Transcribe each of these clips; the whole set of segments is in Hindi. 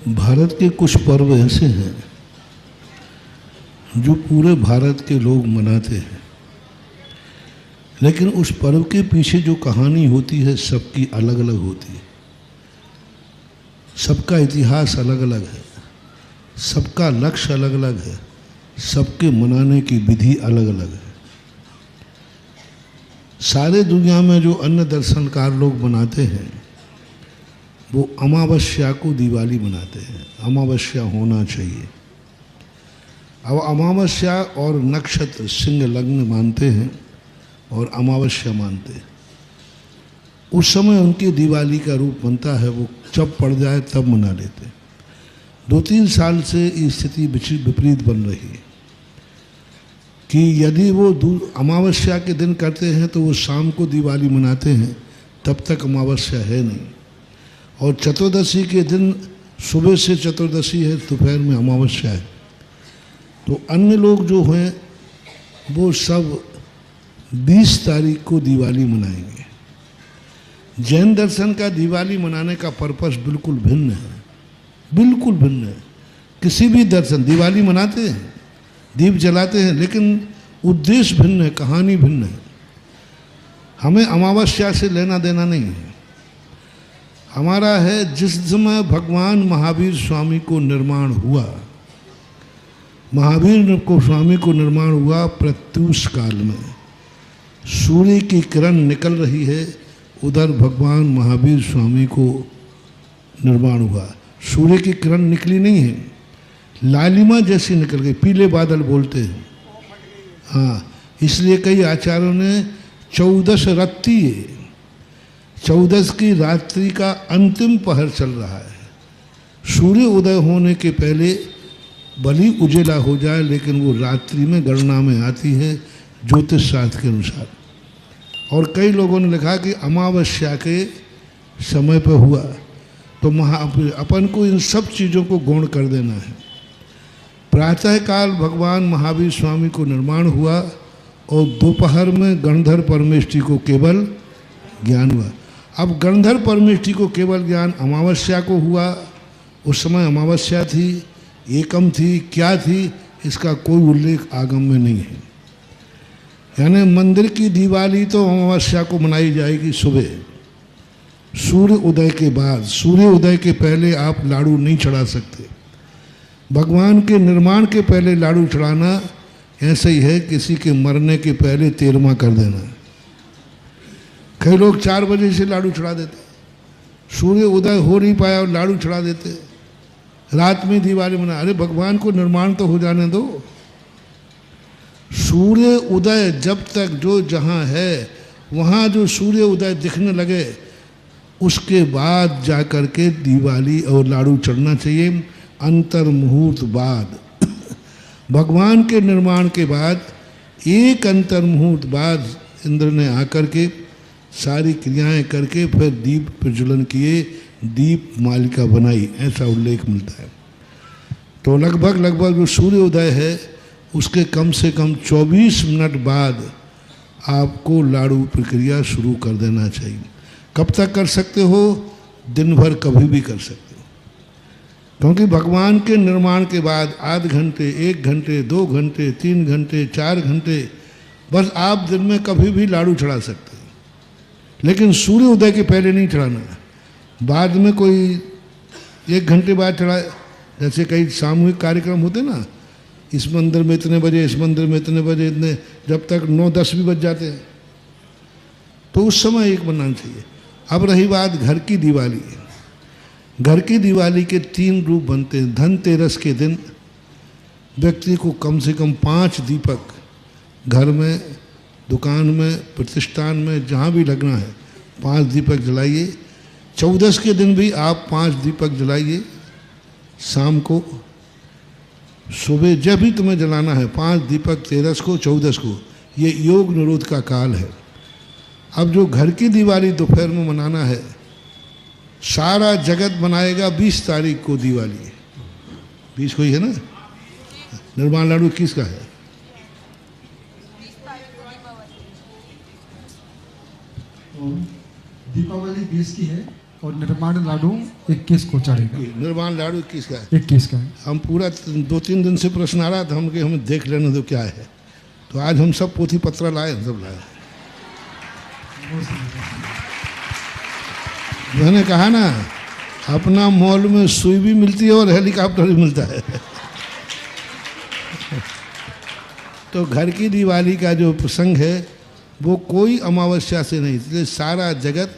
भारत के कुछ पर्व ऐसे हैं जो पूरे भारत के लोग मनाते हैं, लेकिन उस पर्व के पीछे जो कहानी होती है सबकी अलग अलग होती है। सबका इतिहास अलग अलग है, सबका लक्ष्य अलग अलग है, सबके मनाने की विधि अलग अलग है। सारे दुनिया में जो अन्य दर्शनकार लोग मनाते हैं वो अमावस्या को दिवाली मनाते हैं। अमावस्या होना चाहिए। अब अमावस्या और नक्षत्र सिंह लग्न मानते हैं और अमावस्या मानते हैं। उस समय उनकी दिवाली का रूप बनता है, वो जब पड़ जाए तब मना लेते हैं। 2-3 साल से ये स्थिति विपरीत बन रही है कि यदि वो अमावस्या के दिन करते हैं तो वो शाम को दिवाली मनाते हैं, तब तक अमावस्या है नहीं। और चतुर्दशी के दिन सुबह से चतुर्दशी है, दोपहर में अमावस्या है। तो अन्य लोग जो हैं वो सब 20 तारीख को दिवाली मनाएंगे। जैन दर्शन का दिवाली मनाने का पर्पस बिल्कुल भिन्न है, बिल्कुल भिन्न है। किसी भी दर्शन दिवाली मनाते हैं, दीप जलाते हैं, लेकिन उद्देश्य भिन्न है, कहानी भिन्न है। हमें अमावस्या से लेना देना नहीं है। हमारा है जिस समय भगवान महावीर स्वामी को निर्माण हुआ, महावीर को स्वामी को निर्माण हुआ प्रत्यूष काल में, सूर्य की किरण निकल रही है, उधर भगवान महावीर स्वामी को निर्माण हुआ। सूर्य की किरण निकली नहीं है, लालिमा जैसी निकल गई, पीले बादल बोलते हैं। हाँ, इसलिए कई आचार्यों ने 14 रत्ती, 14 की रात्रि का अंतिम पहर चल रहा है। सूर्य उदय होने के पहले भली उजेला हो जाए, लेकिन वो रात्रि में गणना में आती है ज्योतिष शास्त्र के अनुसार। और कई लोगों ने लिखा कि अमावस्या के समय पर हुआ, तो अपन को इन सब चीज़ों को गौण कर देना है। प्रातःकाल भगवान महावीर स्वामी को निर्माण हुआ और दोपहर में गणधर परमेष्ठी को केवल ज्ञान हुआ। अब गणधर परमेष्ठी को केवल ज्ञान अमावस्या को हुआ। उस समय अमावस्या थी, एकम थी, क्या थी, इसका कोई उल्लेख आगम में नहीं है। यानी मंदिर की दिवाली तो अमावस्या को मनाई जाएगी सुबह, सूर्य उदय के बाद। सूर्य उदय के पहले आप लाड़ू नहीं चढ़ा सकते। भगवान के निर्माण के पहले लाड़ू चढ़ाना ऐसे ही है किसी के मरने के पहले 13वां कर देना। कई लोग 4 बजे से लाड़ू चढ़ा देते, सूर्य उदय हो नहीं पाया और लाड़ू चढ़ा देते, रात में दिवाली मना। अरे भगवान को निर्माण तो हो जाने दो। सूर्य उदय जब तक जो जहाँ है वहाँ जो सूर्य उदय दिखने लगे, उसके बाद जा कर के दिवाली और लाड़ू चढ़ना चाहिए। अंतर मुहूर्त बाद भगवान के निर्माण के बाद एक अंतर मुहूर्त बाद इंद्र ने आकर के सारी क्रियाएं करके फिर दीप प्रज्वलन किए, दीप मालिका बनाई, ऐसा उल्लेख मिलता है। तो लगभग जो सूर्य उदय है उसके कम से कम 24 मिनट बाद आपको लाड़ू प्रक्रिया शुरू कर देना चाहिए। कब तक कर सकते हो? दिन भर कभी भी कर सकते हो, क्योंकि भगवान के निर्माण के बाद आध घंटे, 1 घंटे, 2 घंटे, 3 घंटे, 4 घंटे, बस आप दिन में कभी भी लाड़ू चढ़ा सकते हो, लेकिन सूर्य उदय के पहले नहीं चढ़ाना। बाद में कोई 1 घंटे बाद चढ़ाए, जैसे कई सामूहिक कार्यक्रम होते ना, इस मंदिर में इतने बजे, इस मंदिर में इतने बजे, इतने, जब तक 9-10 भी बज जाते हैं, तो उस समय एक बनाना चाहिए। अब रही बात घर की दिवाली। घर की दिवाली के 3 रूप बनते हैं। धनतेरस के दिन व्यक्ति को कम से कम 5 दीपक घर में, दुकान में, प्रतिष्ठान में, जहाँ भी लगना है 5 दीपक जलाइए। 14 के दिन भी आप 5 दीपक जलाइए। शाम को, सुबह जब भी तुम्हें जलाना है 5 दीपक, 13 को, 14 को। ये योग निरोध का काल है। अब जो घर की दिवाली दोपहर में मनाना है, सारा जगत मनाएगा 20 तारीख को दिवाली। 20 को ही है ना? निर्माण लाड़ू किसका है? दीपावली 20 की है और निर्माण लाडू 21 को चढ़ेगा। निर्माण लाडू 21 का है। 21 का है। हम पूरा 2-3 दिन से प्रश्न आ रहा था, हम कि हमें देख लेने दो क्या है। तो आज हम सब पोथी पत्र लाए, सब लाए। मैंने कहा ना, अपना मॉल में सुई भी मिलती है और हेलीकॉप्टर भी मिलता है। तो घर की दिवाली का जो प्रसंग है वो कोई अमावस्या से नहीं, इसलिए सारा जगत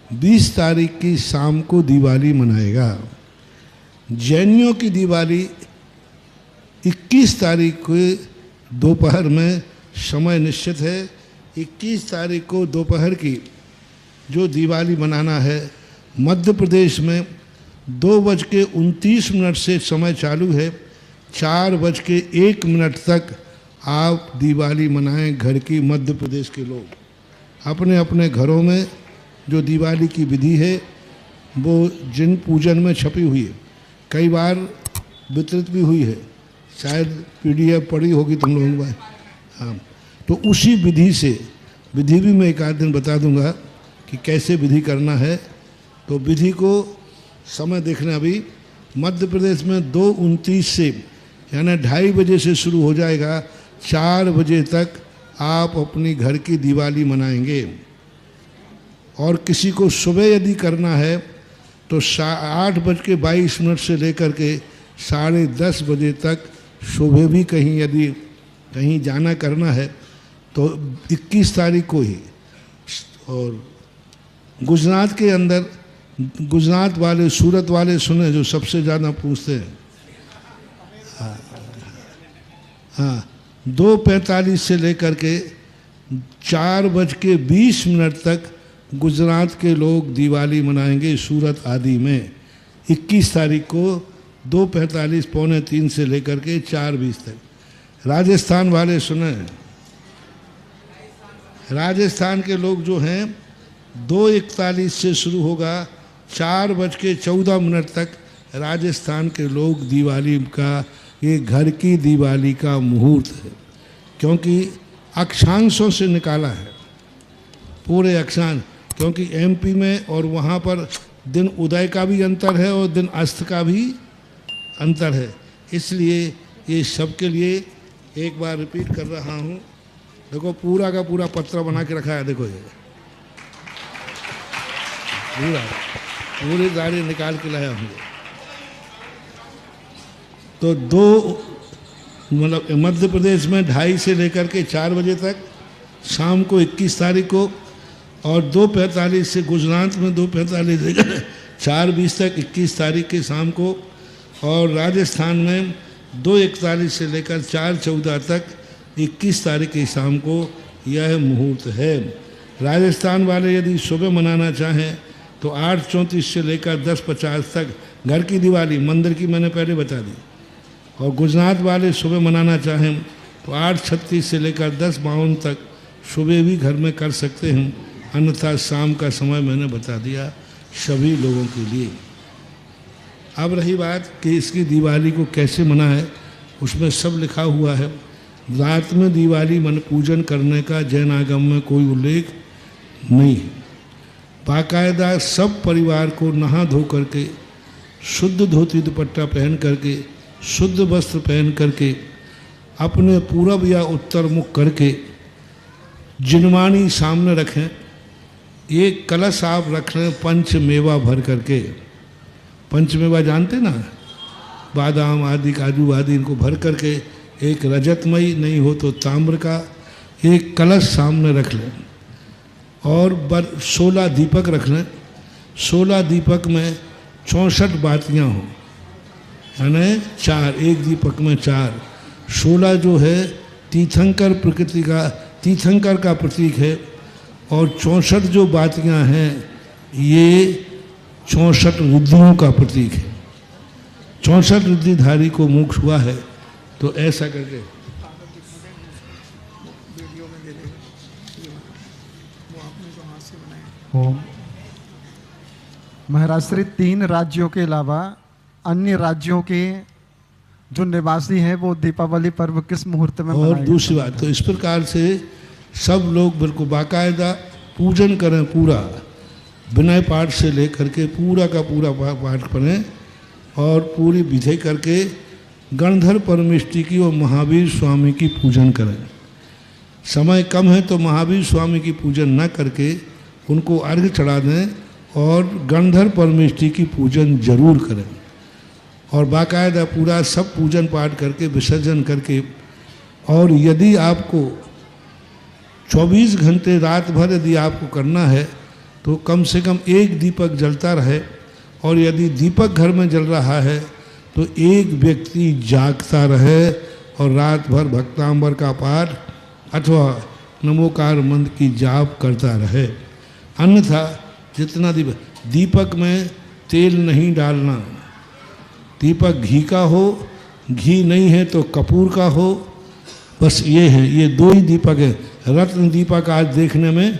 20 तारीख की शाम को दिवाली मनाएगा। जैनियों की दिवाली 21 तारीख को दोपहर में समय निश्चित है। 21 तारीख को दोपहर की जो दिवाली मनाना है, मध्य प्रदेश में 2:29 से समय चालू है। 4:01 तक आप दिवाली मनाएं। घर की मध्य प्रदेश के लोग अपने अपने घरों में जो दिवाली की विधि है वो जिन पूजन में छपी हुई है, कई बार वितरित भी हुई है, शायद PDF पढ़ी होगी तुम लोगों ने। हाँ, तो उसी विधि से, विधि भी मैं एक आध दिन बता दूंगा कि कैसे विधि करना है। तो विधि को समय देखना, अभी मध्य प्रदेश में 2:29 से यानी 2:30 बजे से शुरू हो जाएगा। 4 बजे तक आप अपनी घर की दिवाली मनाएंगे। और किसी को सुबह यदि करना है तो 8:22 से लेकर के 10:30 बजे तक, सुबह भी कहीं यदि कहीं जाना करना है तो 21 तारीख को ही। और गुजरात के अंदर, गुजरात वाले, सूरत वाले सुने जो सबसे ज़्यादा पूछते हैं। हाँ, 2:45 से लेकर के 4:20 तक गुजरात के लोग दिवाली मनाएंगे सूरत आदि में। 21 तारीख को 2:45 पौने 3 से लेकर के 4:20 तक। राजस्थान वाले सुने, राजस्थान के लोग जो हैं 2:41 से शुरू होगा, 4:14 तक राजस्थान के लोग दिवाली का, ये घर की दिवाली का मुहूर्त है। क्योंकि अक्षांशों से निकाला है, पूरे अक्षांश, क्योंकि MP में और वहाँ पर दिन उदय का भी अंतर है और दिन अस्त का भी अंतर है। इसलिए ये सबके लिए एक बार रिपीट कर रहा हूँ। देखो पूरा का पूरा पत्र बना के रखा है, देखो ये पूरी गाड़ी निकाल के लाया हूँ। तो मतलब मध्य प्रदेश में 2:30 से लेकर के 4 बजे तक शाम को 21 तारीख को, और 2:45 से गुजरात में 2:45 से 4:20 तक 21 तारीख के शाम को, और राजस्थान में 2:41 से लेकर 4:14 तक 21 तारीख की शाम को यह मुहूर्त है। राजस्थान वाले यदि सुबह मनाना चाहें तो 8:34 से लेकर 10:50 तक घर की दिवाली, मंदिर की मैंने पहले बता दी। और गुजरात वाले सुबह मनाना चाहें तो 8:36 से लेकर 10:52 तक सुबह भी घर में कर सकते हैं, अन्यथा शाम का समय मैंने बता दिया सभी लोगों के लिए। अब रही बात कि इसकी दिवाली को कैसे मना है, उसमें सब लिखा हुआ है। रात में दिवाली मन पूजन करने का जैन आगम में कोई उल्लेख नहीं है। बाकायदा सब परिवार को नहा धो करके, शुद्ध धोती दुपट्टा पहन करके, शुद्ध वस्त्र पहन करके, अपने पूरब या उत्तर मुख करके जिनवाणी सामने रखें। एक कलश आप रख लें पंचमेवा भर करके। पंचमेवा जानते ना, बादाम आदि, काजू आदि, इनको भर करके एक रजतमयी, नहीं हो तो ताम्र का एक कलश सामने रख लें। और 16 दीपक रख लें। 16 दीपक में 64 बातियाँ हों, यानी 4, एक दीपक में 4। 16 जो है तीर्थंकर प्रकृति का, तीर्थंकर का प्रतीक है। और 64 जो बातियाँ हैं ये 64 रिद्धियों का प्रतीक है। 64 रिद्धिधारी को मोक्ष हुआ है। तो ऐसा करके महाराज श्री 3 राज्यों के अलावा अन्य राज्यों के जो निवासी हैं वो दीपावली पर्व किस मुहूर्त में और दूसरी बात, तो इस प्रकार से सब लोग बिल्कुल बाकायदा पूजन करें पूरा। विनय पाठ से लेकर के पूरा का पूरा पाठ पढ़ें और पूरी विधि करके गणधर परमेष्टि की और महावीर स्वामी की पूजन करें। समय कम है तो महावीर स्वामी की पूजन न करके उनको अर्घ्य चढ़ा दें और गणधर परमेष्टि की पूजन जरूर करें और बाकायदा पूरा सब पूजन पाठ करके विसर्जन करके। और यदि आपको 24 घंटे रात भर यदि आपको करना है तो कम से कम एक दीपक जलता रहे, और यदि दीपक घर में जल रहा है तो एक व्यक्ति जागता रहे और रात भर भक्तांबर का पाठ अथवा नमोकार मंत्र की जाप करता रहे। अन्यथा जितना दीपक में तेल नहीं डालना, दीपक घी का हो, घी नहीं है तो कपूर का हो, बस ये है, ये दो ही दीपक है। रत्न दीपक आज देखने में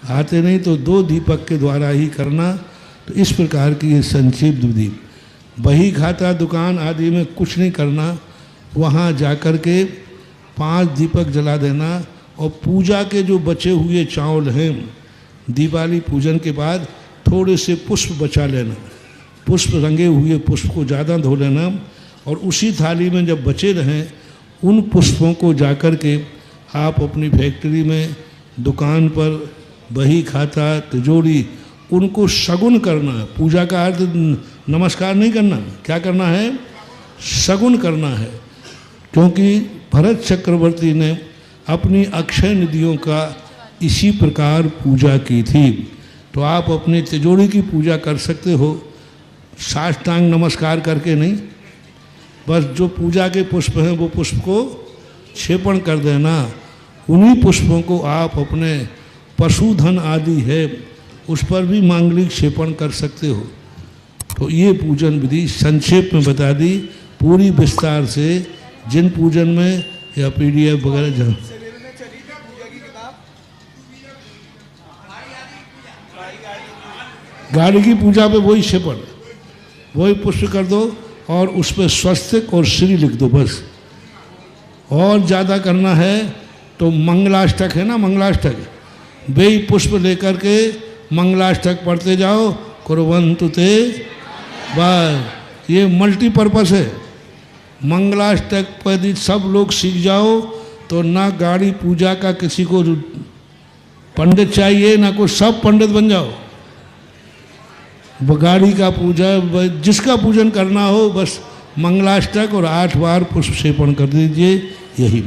आते नहीं, तो दो दीपक के द्वारा ही करना। तो इस प्रकार की ये संक्षिप्त विधि। बही खाता दुकान आदि में कुछ नहीं करना, वहाँ जाकर के 5 दीपक जला देना और पूजा के जो बचे हुए चावल हैं दिवाली पूजन के बाद थोड़े से पुष्प बचा लेना, पुष्प रंगे हुए पुष्प को ज़्यादा धो लेना और उसी थाली में जब बचे रहें उन पुष्पों को जाकर के आप अपनी फैक्ट्री में, दुकान पर, बही खाता, तिजोरी, उनको शगुन करना है। पूजा का अर्थ नमस्कार नहीं करना, क्या करना है? शगुन करना है। क्योंकि भरत चक्रवर्ती ने अपनी अक्षय निधियों का इसी प्रकार पूजा की थी। तो आप अपनी तिजोरी की पूजा कर सकते हो, साष्टांग नमस्कार करके नहीं, बस जो पूजा के पुष्प हैं वो पुष्प को क्षेपण कर देना। उन्हीं पुष्पों को आप अपने पशुधन आदि है उस पर भी मांगलिक क्षेपण कर सकते हो। तो ये पूजन विधि संक्षेप में बता दी, पूरी विस्तार से जिन पूजन में या PDF वगैरह जहाँ गाड़ी की पूजा पे वही क्षेपण, वही पुष्प कर दो और उस पर स्वस्तिक और श्री लिख दो बस। और ज़्यादा करना है तो मंगलाष्टक है ना, मंगलाष्टक, वे पुष्प लेकर के मंगलाष्टक पढ़ते जाओ, कुर्वन्तु ते, बस ये मल्टीपर्पस है। मंगलाष्टक पर यदि सब लोग सीख जाओ तो ना गाड़ी पूजा का किसी को पंडित चाहिए, ना कोई, सब पंडित बन जाओ। गाड़ी का पूजा, जिसका पूजन करना हो बस मंगलाष्टक और 8 बार पुष्प सेवन कर दीजिए, यही।